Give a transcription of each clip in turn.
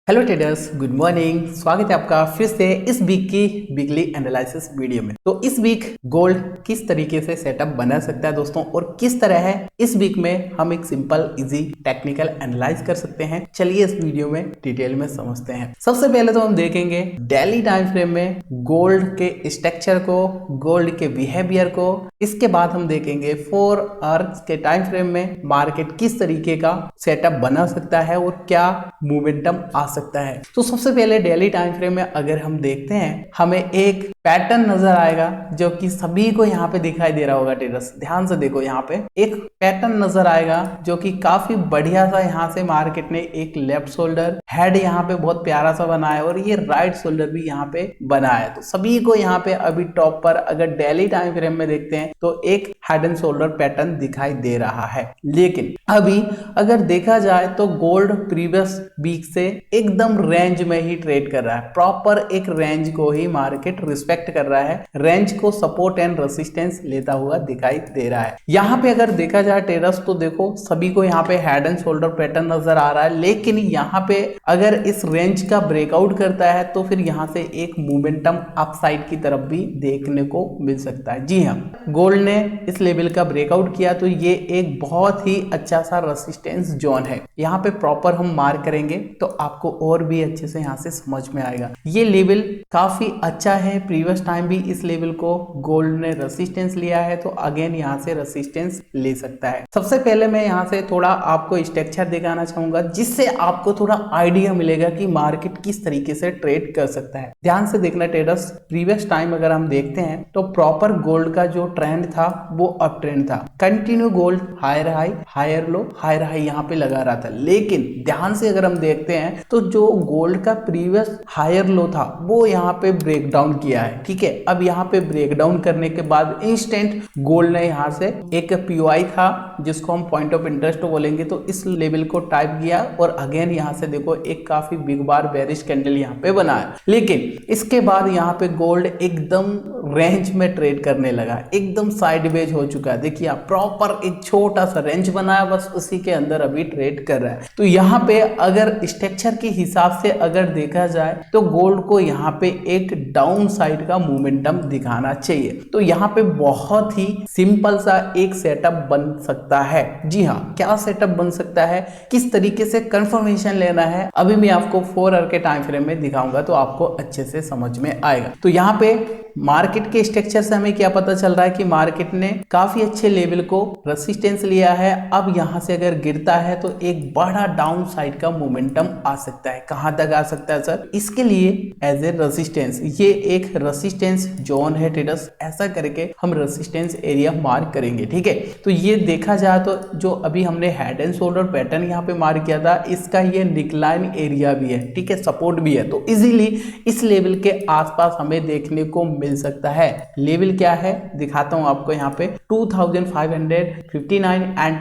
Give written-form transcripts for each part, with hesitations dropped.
Hello traders, good morning. स्वागत है आपका फिर से इस वीक की वीकली एनालिसिस वीडियो में। तो इस वीक गोल्ड किस तरीके से सेटअप बना सकता है दोस्तों, और किस तरह है इस वीक में हम एक सिंपल इजी टेक्निकल एनालाइज कर सकते हैं, चलिए इस वीडियो में डिटेल में समझते हैं। सबसे पहले तो हम देखेंगे डेली टाइम फ्रेम में गोल्ड के स्ट्रक्चर को, गोल्ड के बिहेवियर को। इसके बाद हम देखेंगे 4 आवर्स के टाइम फ्रेम में मार्केट किस तरीके का सेटअप बना सकता है और क्या मोमेंटम आ सकता है। तो सबसे पहले डेली टाइम फ्रेम में अगर हम देखते हैं, हमें एक पैटर्न नजर आएगा जो कि सभी को यहाँ पे दिखाई दे रहा होगा। ट्रेडर्स ध्यान से देखो, यहाँ पे एक पैटर्न नजर आएगा जो कि काफी बढ़िया सा यहाँ से मार्केट ने एक लेफ्ट शोल्डर हेड यहाँ पे बहुत प्यारा सा बनाया और ये राइट शोल्डर भी यहाँ पे बनाया। तो सभी को यहाँ पे अभी टॉप पर अगर डेली टाइम फ्रेम में देखते हैं तो एक हेड एंड शोल्डर पैटर्न दिखाई दे रहा है। लेकिन अभी अगर देखा जाए तो गोल्ड प्रीवियस वीक से एकदम रेंज में ही ट्रेड कर रहा है। प्रॉपर एक रेंज को ही मार्केट रिस्पेक्ट कर रहा है, रेंज को सपोर्ट एंड रेसिस्टेंस लेता हुआ दिखाई दे रहा है। यहाँ पे अगर देखा जाए ट्रेडर्स तो देखो सभी को यहाँ पे हेड एंड शोल्डर पैटर्न नजर आ रहा है। लेकिन यहाँ पे अगर इस रेंज का ब्रेकआउट करता है तो फिर यहाँ से एक मोमेंटम अपसाइड की तरफ भी देखने को मिल सकता है। जी हाँ, गोल्ड ने इस लेवल का ब्रेकआउट किया तो ये एक बहुत ही अच्छा सा रेसिस्टेंस जोन है। यहाँ पे प्रॉपर हम मार्क करेंगे तो आपको और भी अच्छे से यहाँ से समझ में आएगा। ये लेवल काफी अच्छा है, प्रीवियस टाइम भी इस लेवल को गोल्ड ने रेसिस्टेंस लिया है तो अगेन यहाँ से रेसिस्टेंस ले सकता है। सबसे पहले मैं यहाँ से थोड़ा आपको स्ट्रक्चर दिखाना चाहूंगा जिससे आपको थोड़ा आइडिया मिलेगा कि मार्केट किस तरीके से ट्रेड कर सकता है। ध्यान से देखना ट्रेडर्स, प्रीवियस टाइम अगर हम देखते हैं तो प्रॉपर गोल्ड का जो ट्रेंड था वो अप ट्रेंड था। Continue gold higher high higher low higher high यहाँ पे लगा रहा था। लेकिन ध्यान से अगर हम देखते हैं तो जो गोल्ड का प्रीवियस हायर लो था वो यहाँ पे ब्रेक डाउन किया है। ठीक है, अब यहाँ पे ब्रेक डाउन करने के बाद इंस्टेंट गोल्ड ने यहाँ से एक पीओआई था जिसको हम पॉइंट ऑफ इंटरेस्ट बोलेंगे, तो इस लेवल को टाइप किया और अगेन यहाँ से देखो एक काफी बिग बार बेरिश कैंडल यहाँ पे बना है। लेकिन इसके बाद यहाँ पे गोल्ड एकदम रेंज में ट्रेड करने लगा, एकदम साइडवेज हो चुका है। देखिए प्रॉपर एक छोटा सा रेंज बनाया, बस उसी के अंदर अभी ट्रेड कर रहा है। तो यहाँ पे अगर स्ट्रक्चर के हिसाब से अगर देखा जाए तो गोल्ड को यहाँ पे एक डाउन साइड का मोमेंटम दिखाना चाहिए। तो यहाँ पे बहुत ही सिंपल सा एक सेटअप बन सकता है। जी हाँ, क्या सेटअप बन सकता है, किस तरीके से कंफर्मेशन लेना है, अभी मैं आपको 4 आवर के टाइम फ्रेम में दिखाऊंगा तो आपको अच्छे से समझ में आएगा। तो यहाँ पे मार्केट के स्ट्रक्चर से हमें क्या पता चल रहा है कि मार्केट ने काफी अच्छे लेवल को रेसिस्टेंस लिया है। अब यहां से अगर गिरता है तो एक बड़ा डाउन साइड का मोमेंटम आ सकता है। कहां तक आ सकता है सर? इसके लिए एज ए रेसिस्टेंस, ये एक रेसिस्टेंस जोन है ट्रेडर्स, ऐसा करके हम रेसिस्टेंस एरिया मार्क करेंगे। ठीक है, तो ये देखा जाए तो जो अभी हमने हेड एंड शोल्डर पैटर्न यहाँ पे मार्क किया था, इसका ये निकलाइन एरिया भी है। ठीक है, सपोर्ट भी है। तो इजीली इस लेवल के आसपास हमें देखने को मिल सकता है। लेवल क्या है दिखाता हूं आपको। यहाँ पे 2559 एंड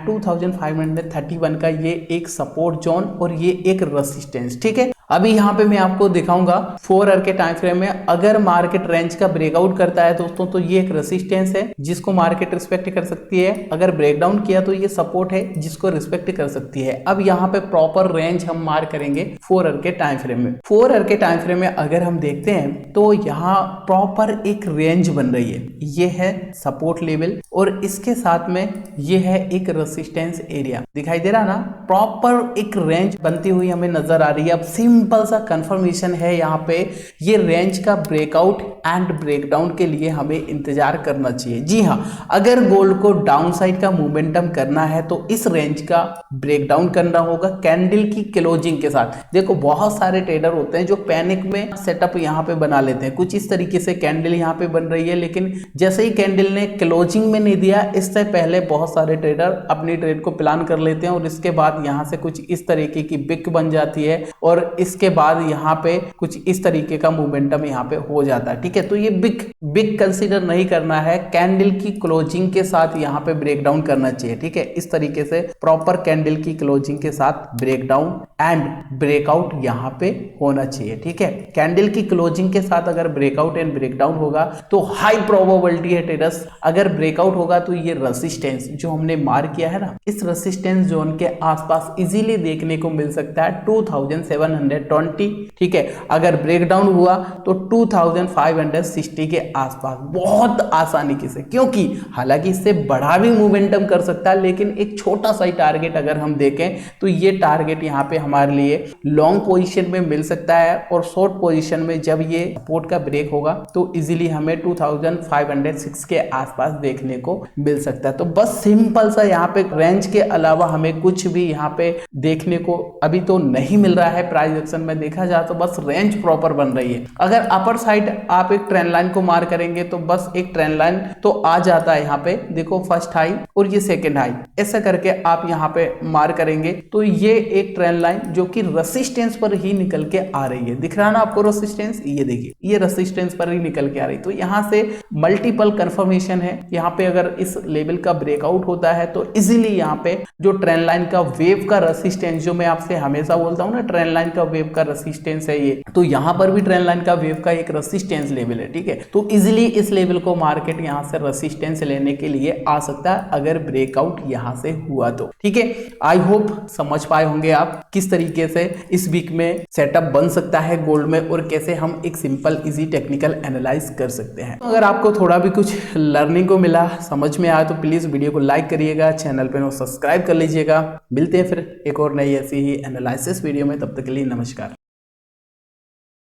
2531 का ये एक सपोर्ट जोन और ये एक रेसिस्टेंस। ठीक है, अभी यहाँ पे मैं आपको दिखाऊंगा 4 आवर के टाइम फ्रेम में अगर मार्केट रेंज का ब्रेकआउट करता है दोस्तों तो ये एक रेसिस्टेंस है जिसको मार्केट रिस्पेक्ट कर सकती है। अगर ब्रेकडाउन किया तो ये सपोर्ट है जिसको रिस्पेक्ट कर सकती है। अब यहाँ पे प्रॉपर रेंज हम मार्क करेंगे 4 आवर के टाइम फ्रेम में। 4 आवर के टाइम फ्रेम में अगर हम देखते हैं तो यहाँ प्रॉपर एक रेंज बन रही है। ये है सपोर्ट लेवल और इसके साथ में ये है एक रेसिस्टेंस एरिया। दिखाई दे रहा ना, प्रॉपर एक रेंज बनती हुई हमें नजर आ रही है। अब सिंपल सा कंफर्मेशन है यहाँ पे, ये रेंज का ब्रेकआउट एंड ब्रेकडाउन के लिए हमें इंतजार करना चाहिए। जी हाँ, अगर गोल्ड को डाउन साइड का मोमेंटम करना है तो इस रेंज का ब्रेकडाउन करना होगा कैंडल की क्लोजिंग के साथ। देखो बहुत सारे ट्रेडर होते हैं जो पैनिक में सेटअप यहाँ पे बना लेते हैं। कुछ इस तरीके से कैंडल यहाँ पे बन रही है, लेकिन जैसे ही कैंडल ने क्लोजिंग में नहीं दिया, इससे पहले बहुत सारे ट्रेडर अपनी ट्रेड को प्लान कर लेते हैं और इसके बाद यहाँ से कुछ इस तरीके की बिक बन जाती है और इसके बाद यहाँ पे कुछ इस तरीके का मोमेंटम यहाँ पे हो जाता है। ठीक है, तो ये बिग कंसीडर नहीं करना है, कैंडल की क्लोजिंग के साथ यहाँ पे ब्रेक डाउन करना चाहिए। ठीक है, इस तरीके से प्रॉपर कैंडल की क्लोजिंग के साथ ब्रेक डाउन एंड ब्रेकआउट यहाँ पे होना चाहिए। ठीक है, कैंडल की क्लोजिंग के साथ अगर ब्रेकआउट एंड ब्रेकडाउन होगा तो हाई प्रोबेबिलिटी है ट्रेडर्स, अगर ब्रेकआउट होगा तो ये रेसिस्टेंस जो हमने मार्क किया है ना, इस रेसिस्टेंस जोन के आसपास इजीली देखने को मिल सकता है 2700 2520, ठीक है। अगर ब्रेकडाउन हुआ तो 2560 के आसपास बहुत आसानी से, क्योंकि हालांकि इससे बड़ा भी मोमेंटम कर सकता है, लेकिन एक छोटा सा ही टारगेट अगर हम देखें तो ये टारगेट यहाँ पे हमारे लिए लॉन्ग पोजीशन में मिल सकता है, और शॉर्ट पोजीशन में जब ये सपोर्ट का ब्रेक होगा तो इजीली हमें 2506 के आसपास देखने को मिल सकता है। तो बस सिंपल सा यहाँ पे रेंज के अलावा हमें कुछ भी यहाँ पे देखने को अभी तो नहीं मिल रहा है। प्राइस एक्शन में देखा जाए तो बस रेंज प्रॉपर बन रही है। अगर अपर साइड आप एक ट्रेंड लाइन को मार करेंगे तो बस एक ट्रेंड लाइन तो आ जाता है यहाँ पे, देखो फर्स्ट हाई और ये सेकेंड हाई, ऐसा करके आप यहाँ पे मार करेंगे तो ये एक ट्रेंड लाइन जो कि रेसिस्टेंस पर ही निकल के आ रही है। दिख रहा है ना आपको रेसिस्टेंस, ये देखिए ये रेसिस्टेंस पर ही निकल के आ रही है। तो यहाँ से मल्टीपल कंफर्मेशन है। यहाँ पे अगर इस लेवल का ब्रेकआउट होता है तो इजीली यहाँ पे जो ट्रेंड लाइन का वेव का रेसिस्टेंस, जो मैं आपसे हमेशा बोलता हूँ ना, ट्रेंड लाइन का वेव का रेसिस्टेंस है ये, तो यहाँ पर भी ट्रेंड लाइन का वेव का एक रेसिस्टेंस लेवल है, ठीक है। तो इजीली इस लेवल को मार्केट यहाँ से रेसिस्टेंस लेने के लिए आ सकता है अगर ब्रेकआउट यहाँ से हुआ तो, ठीक है। आई होप समझ पाए होंगे आप किस तरीके से इस वीक में सेटअप बन सकता है गोल्ड में, और कैसे हम एक सिंपल इजी टेक्निकल एनालाइज कर सकते हैं। तो अगर आपको थोड़ा भी कुछ लर्निंग को मिला, समझ में आया, तो प्लीज वीडियो को लाइक करिएगा, चैनल पे सब्सक्राइब कर लीजिएगा। मिलते हैं फिर एक और नई ऐसी ही एनालिसिस वीडियो में, तब तक के लिए नमस्कार।